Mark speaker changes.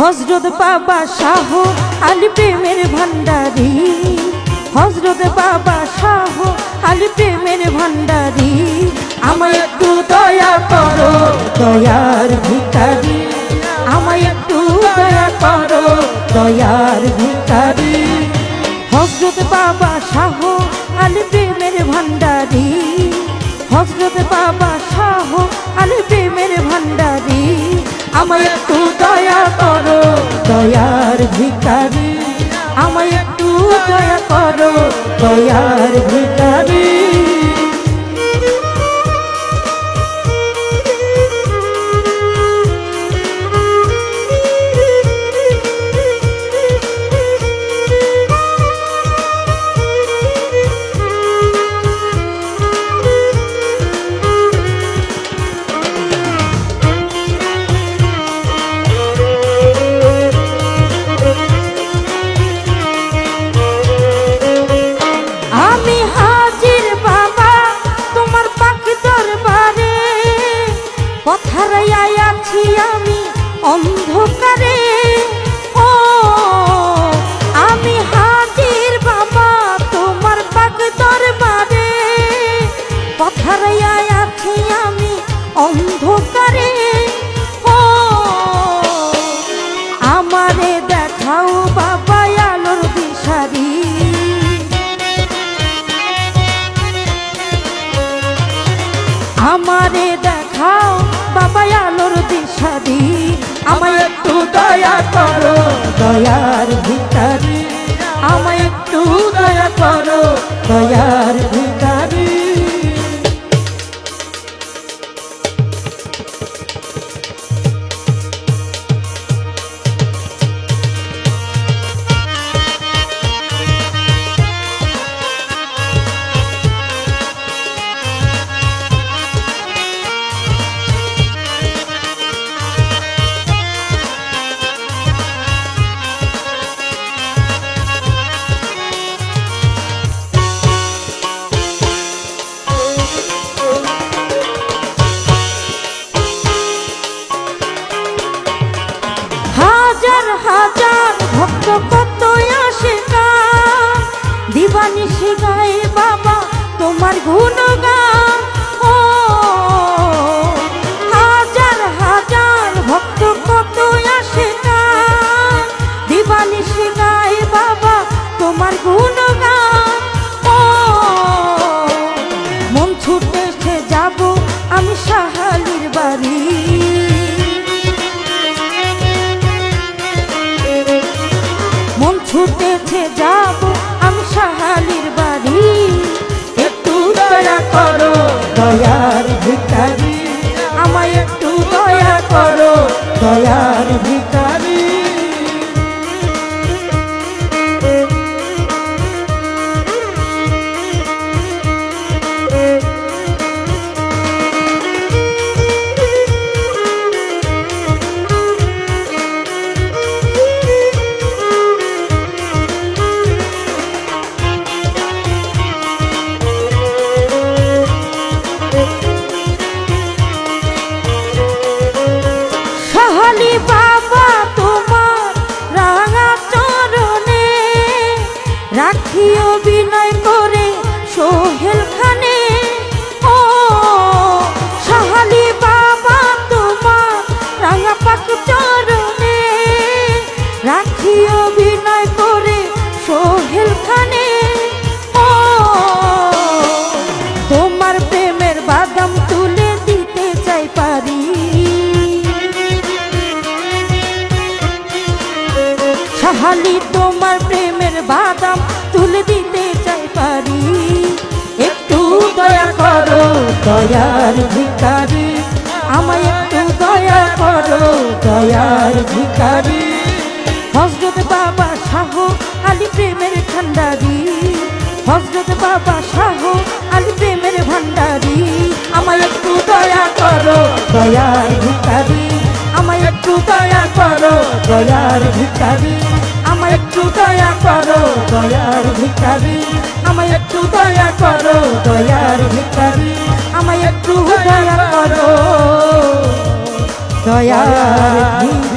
Speaker 1: হযরত বাবা শাহ আলী প্রেমের ভান্ডারী, হযরত বাবা শাহ আলী প্রেমের ভান্ডারী। আমায় একটু দয়া করো দয়ার ভিখারি, আমায় একটু দয়া করো দয়ার ভিখারি। হযরত বাবা শাহ আলী প্রেমের ভান্ডারী, হযরত বাবা শাহ আলী প্রেমের ভান্ডারী। আমায় একটু দয়া করো দয়ার ভিখারি, আমায় একটু দয়া করো দয়ার ভিখারি। আমি অন্ধকারে ও আমি হাজির বাবা তোমার পাক দরবারে, পথারায় আছি আমি অন্ধকারে ও আমারে দেখাও বাবা আলোর দিশারি, আমারে দেখাও বাবা আলোর দিশারি। আমায় একটু দয়া করো দয়ার ভিখারি, আমায় একটু দয়া করো দয়ার ভিখারি। হাজার ভক্ত কত আশিকা দিবানিশি গায় বাবা তোমার গুণগান ও হাজার হাজার ভক্ত কত আশিকা দিবানিশি গায় বাবা তোমার গুণগান ও মন ছুটেছে যাব আমি শাহালির বাড়ি, ছুটেছে যাব আমি শাহালির বাড়ি। একটু দয়া করো দয়ার ভিখারি, আমায় একটু দয়া করো দয়ার ভিখারি। বাবা তোমার রাঙা চরণে রাখিও বিনয় করে সোহেল খানে ও শাহালি বাবা তোমার রাঙা পাক চরণে রাখিও বিনয় করে সোহেল খানে ও তোমার প্রেমের বাদাম তুলে দিতে চাই পারি, শাহালি তোমার প্রেমের বাদাম তুলে দিতে চাই পারি। একটু দয়া করো দয়ার ভিখারি, আমায় একটু দয়া করো দয়ার ভিখারি। হযরত বাবা শাহ আলী প্রেমের ভান্ডারী, হযরত বাবা শাহ আলী প্রেমের ভান্ডারী। আমায় একটু দয়া করো দয়ার ভিখারি, আমায় একটু দয়া করো দয়ার ভিখারি, আমায় একটু দয়া করো দয়ার ভিখারি, আমায় একটু দয়া করো দয়ার ভিখারি, আমায় একটু দয়া করো দয়ার ভিখারি।